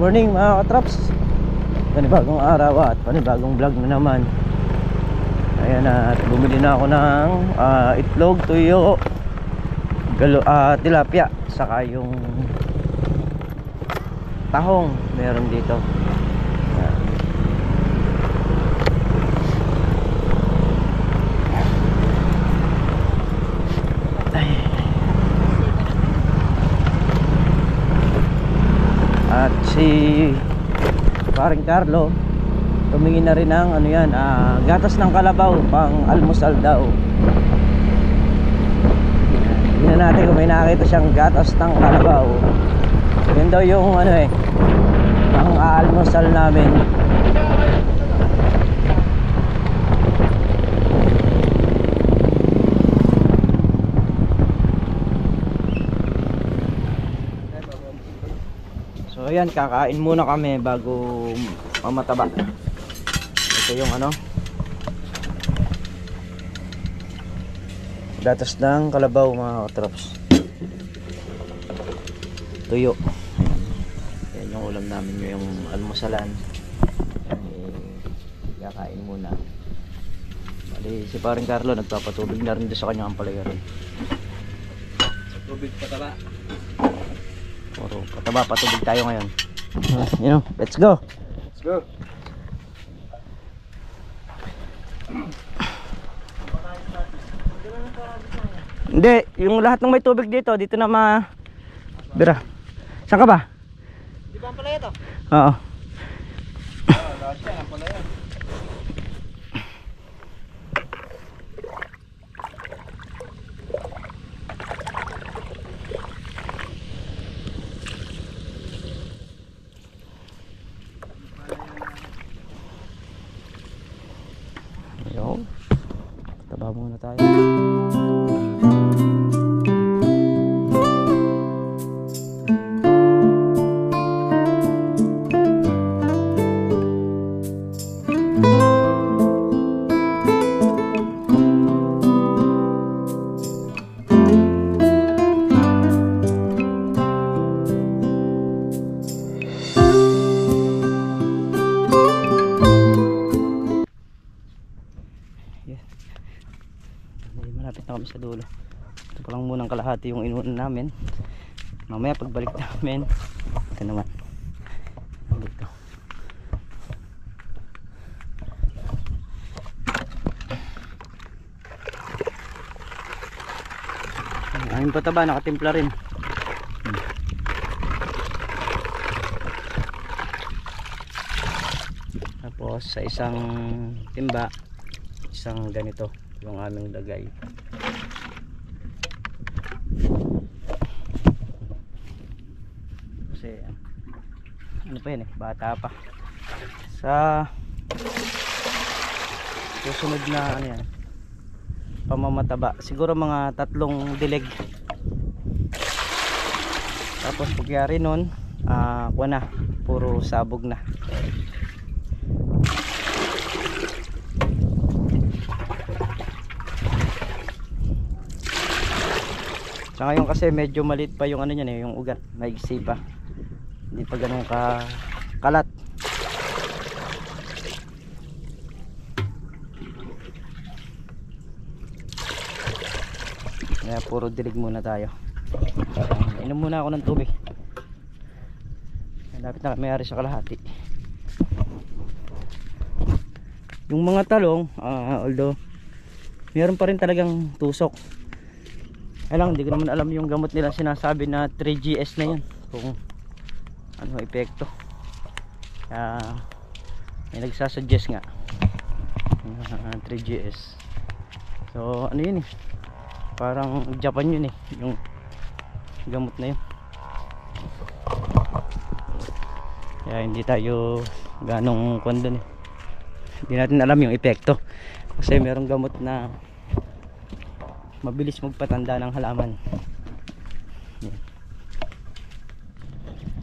morning mga katraps. Panibagong araw at panibagong vlog na naman. Ayan at bumili na ako ng itlog, tuyo, tilapia, saka yung tahong meron dito. At si paring Carlo tumingin na rin ng ano yan, gatas ng kalabaw pang almusal daw. Tingnan natin kung may nakita siyang gatas ng kalabaw. Yun daw yung ano pang almusal namin. So ayan, kakain muna kami bago mamataba. Ito yung ano, gatas ng kalabaw mga katraps. Tuyo. Ayan yung ulam namin, yung almusalan. Kakain muna. Bali si paring Carlo nagpapatubig na rin doon sa kanyang ampalayaran. Sa tubig pataba. Puro pataba, patubig tayo ngayon. You know, let's go. Let's go. Hindi, yung lahat ng may tubig dito na bira. Saan ka ba? Di ba ang palaya to? Oo. Lahat yan, ang palaya. Taba muna tayo. Malapit na kami sa dulo. Ito pa lang munang kalahati yung inuunan namin. Mamaya pagbalik namin, ito naman dito. Ang aming pataba nakatimpla rin. Tapos sa isang timba, isang ganito yung aming lagay. Kasi ano pa yun bata pa. Sa susunod na ano yan, pamamataba siguro mga 3 dilig. Tapos pagyari nun kuha na, puro sabog na. Sa ngayon kasi medyo maliit pa yung ano niyan yung ugat, maigsi pa. Hindi pa ganoon kalat. Kaya puro dilig muna tayo. Inom muna ako ng tubig. Lapit na may ari sa kalahati. Yung mga talong, although meron pa rin talagang tusok. Alam, hindi ko naman alam yung gamot nila sinasabi na 3GS na yun, kung ano epekto. May nagsasuggest nga 3GS. So ano yun parang Japan yun yung gamot na yun. Kaya hindi tayo ganong kondon hindi natin alam yung epekto. Kasi merong gamot na mabilis magpatanda ng halaman.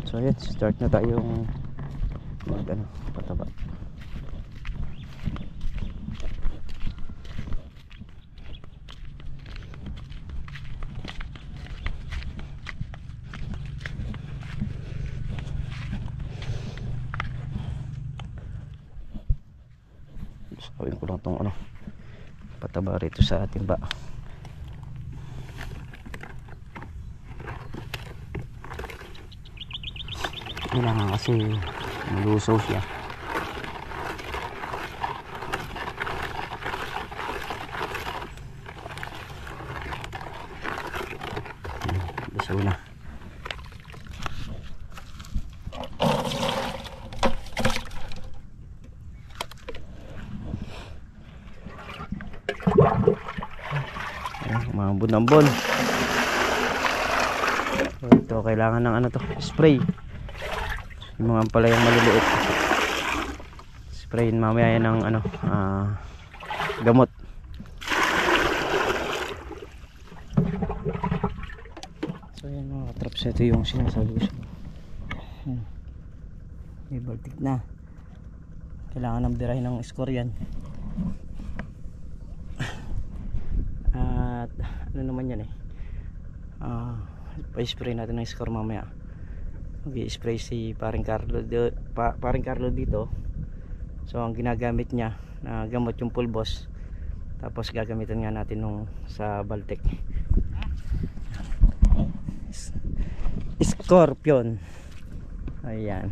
So yun, start na tayong pataba. Gawin ko lang tong ano, pataba rito sa timba. Kailangan kasi malusaw siya. Lusaw na. Mga bunambon. Ito kailangan ng ano to, spray. Yung mga palayang maliliit, sprayin mamaya yan ng ano, gamot. So yan mga katraps, ito yung sinasabi ko. May baltik na, kailangan ng birahin ng score yan. At ano naman yan pa-spray natin ng score mamaya. Mag-i-spray si paring Carlo dito. So ang ginagamit niya na gamot yung pulbos, tapos gagamitan nga natin nung sa Baltic Scorpion. Ayan,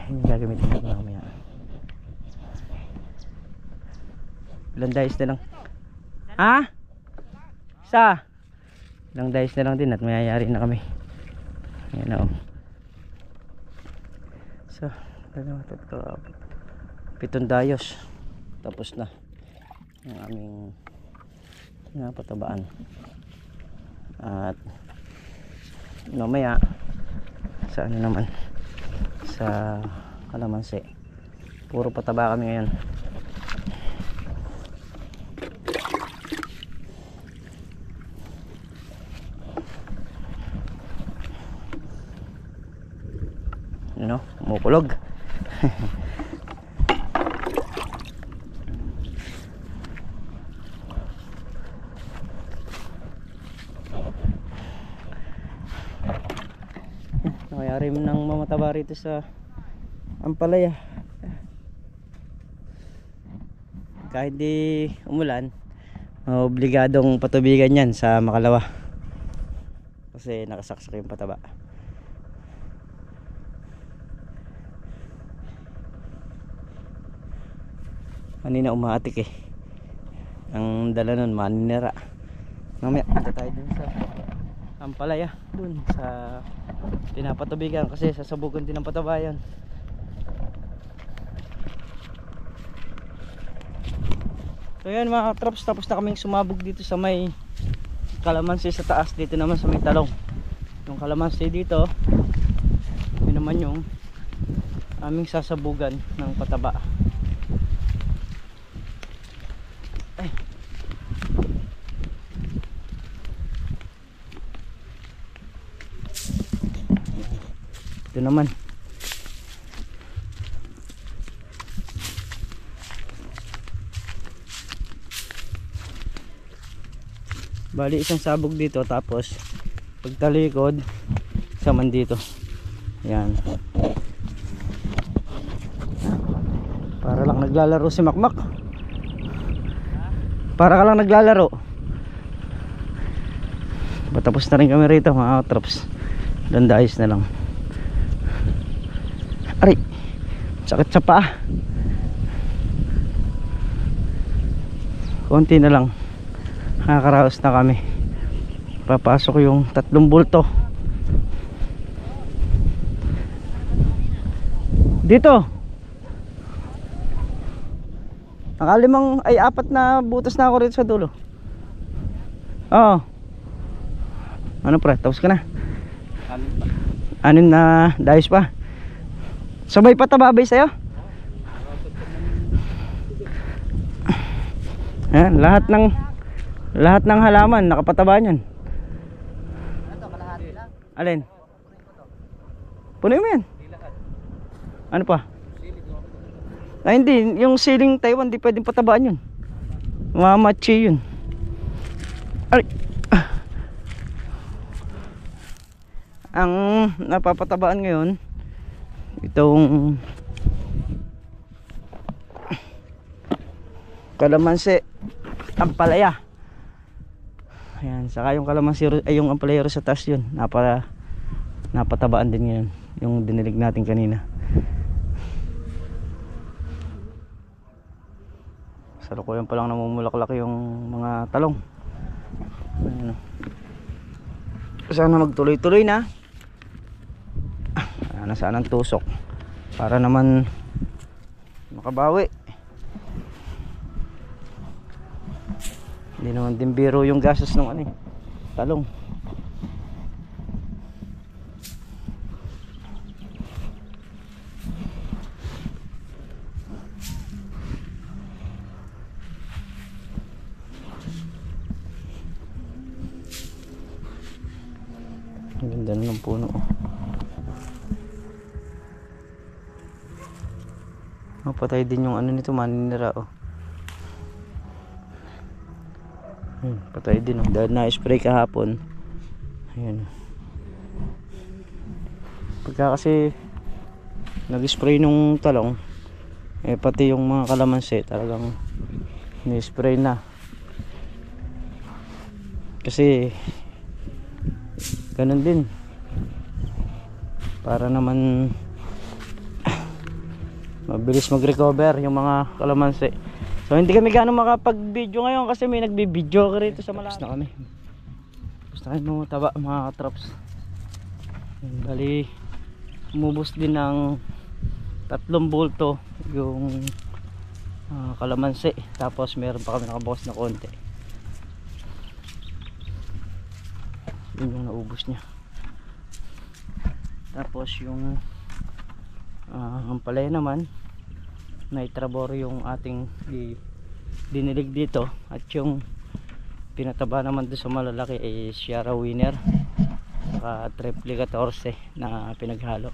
yung gagamitin natin mamaya. Ilang dice na lang? Isa ilang dice na lang din at mayayari na kami. Ayan o. So, 7 dayos. Tapos na ang aming patabaan. At mamaya sa ano naman, sa kalamansi. Puro pataba kami ngayon. Ano, mukulog. Nakayari mo ng mamataba rito sa ampalaya. Kahit di umulan, obligadong patubigan yan sa makalawa kasi nakasaksak yung pataba. Kanina umaatik ang dala nun maninira. Mamaya punta tayo dun sa ampalaya, dun sa pinapatubigan kasi sasabugan din ng pataba yan. So yan mga traps, tapos na kaming sumabog dito sa may kalamansi sa taas. Dito naman sa may talong yung kalamansi dito, yun naman yung aming sasabugan ng pataba. Ito naman bali isang sabog dito, tapos pagtalikod saman dito. Yan, para lang naglalaro si Makmak. Para ka lang naglalaro. Patapos na rin kami rito mga traps. Dandayos na lang. Aray, sakit sa paa. Konti na lang, nakakaraos na kami. Papasok yung 3 bulto dito. Nakalimang ay 4 na butas na ako rito sa dulo. Oo. Ano pre, tapos ka na? 6 na dayos pa. Sabay pa tababay sa'yo? Ayan, lahat ng halaman nakapataba niyan. Alin? Puno mo yan. Ano pa? Ay hindi, yung siling Taiwan di pwedeng patabaan yun. Mamachi yun. Ay. Ang napapatabaan ngayon itong kalamansi, ampalaya. Ayan, saka yung kalamansi ay yung ampalaya sa taas yun. Napatabaan din ngayon yung dinilig natin kanina. Salukuyan pa lang namumulaklak yung mga talong. Ayan. Sana magtuloy-tuloy na. Ayan, sana ang tusok para naman makabawi. Hindi naman din biro yung gastos ng ano talong. Ang ganda na ng puno. Patay din yung ano nito, maninira patay din dahil na-spray kahapon. Ayan. Pagka kasi nag-spray nung talong, pati yung mga kalamansi talagang ni-spray na. Kasi ganun din para naman mabilis mag-recover yung mga kalamansi. So hindi kami gaano makapag-video ngayon kasi may nagbi-video ka rito sa malayo. Tapos na kami. Tapos na kami mga taba, mga traps. Bali umubos din ng 3 bulto yung kalamansi. Tapos meron pa kami nakabukas na konti. Yun yung naubos niya. Tapos yung ampalaya naman, naitraboro yung ating dinilig dito. At yung pinataba naman doon sa malalaki ay Sierra Winner saka Triple 14 na pinaghalo.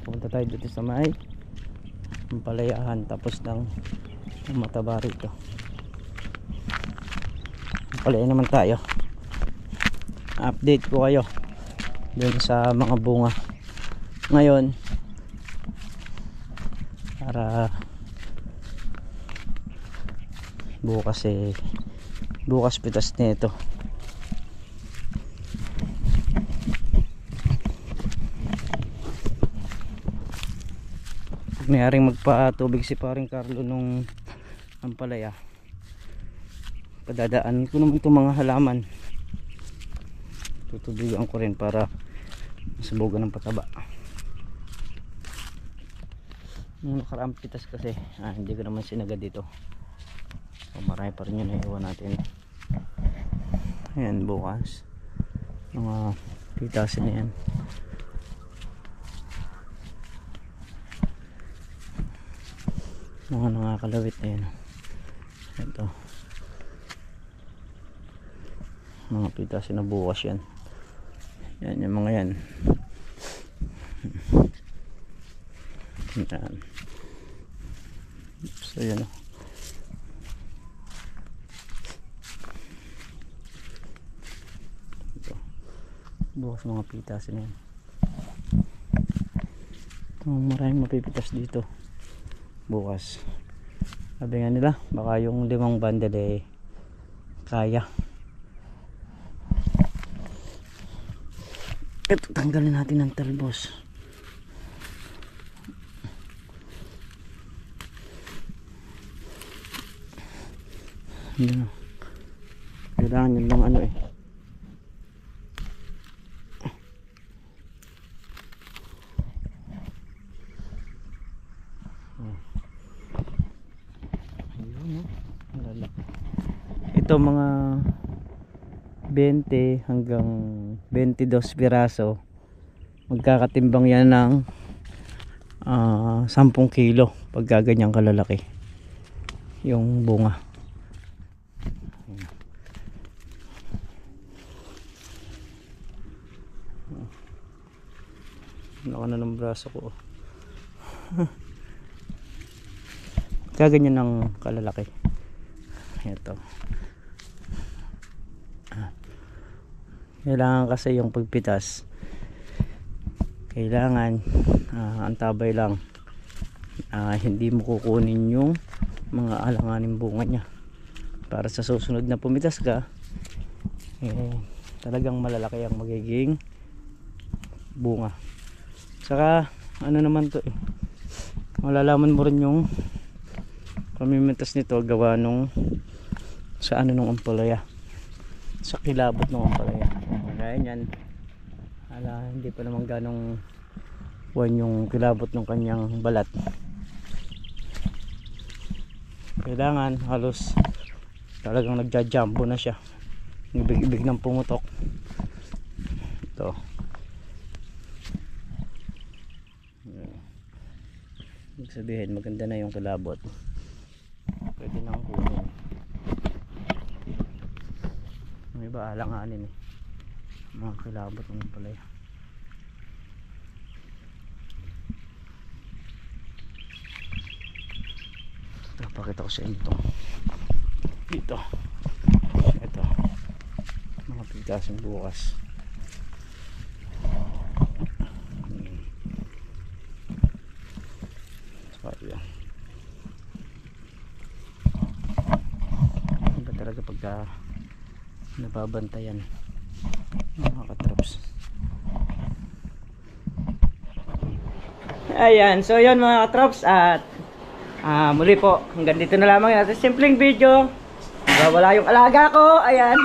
Pumunta tayo dito sa may ampalayahan tapos ng mataba rito. Ampalaya naman tayo. Update ko kayo dun sa mga bunga ngayon para bukas pitas nito. Mayroong magpatubig si paring Carlo nung ampalaya, padadaan ko naman itong mga halaman, tutubigan ko rin para masubugan ng pataba. Nung nakaraang pitas kasi hindi ko naman sinagad dito, so marami pa rin yun na iwan natin. Ayan, bukas mga pitasin na yan. Mga nangakalawit na yan. Ito mga pitasin na bukas yan. Yan yung mga yan. Yan. So yan ito. Bukas mga pitasin na yan. Maraming mapipitas dito bukas. Sabi nga nila baka yung 5 bundle kaya. Ito, tanggalin natin ang talbos. Yan. Kailangan yun lang ito mga 20 hanggang 22 piraso, magkakatimbang yan ng 10 kilo pag ganyang kalalaki yung bunga. Laka na ng braso ko. Kaganyan ng kalalaki. Ito. Kailangan kasi yung pagpitas, kailangan antabay lang hindi mo kukunin yung mga alanganing bunga niya. Para sa susunod na pumitas ka, talagang malalaki ang magiging bunga. Saka ano naman to malalaman mo rin yung pamimitas nito gawa nung sa ano nung ampalaya, sa kilabot ng ampalaya. Kaya yan, hindi pa naman ganong buwan yung kilabot ng kanyang balat. Kailangan halos talagang nagja-jumbo na siya, ibig ng pumutok. Ito ibig sabihin maganda na yung kilabot, pwede nang kunin. Yung iba alanganin mga kilabot ng palaya. Pakita ko sa inyo dito ito mga pitasong bukas. Yan. Iba talaga pagka nababantayan mga katrops. Ayan, so yun mga katrops, at muli po hanggang dito na lamang natin simpleng video. Wala yung alaga ko, ayan.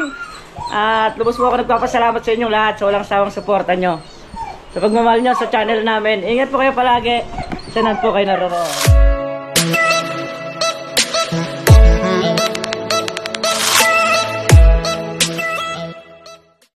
At lubos po ako nagpapasalamat sa inyong lahat sa walang sawang suporta nyo, sa pagmamahal nyo sa channel namin. Ingat po kayo palagi, saan po kayo naroroon.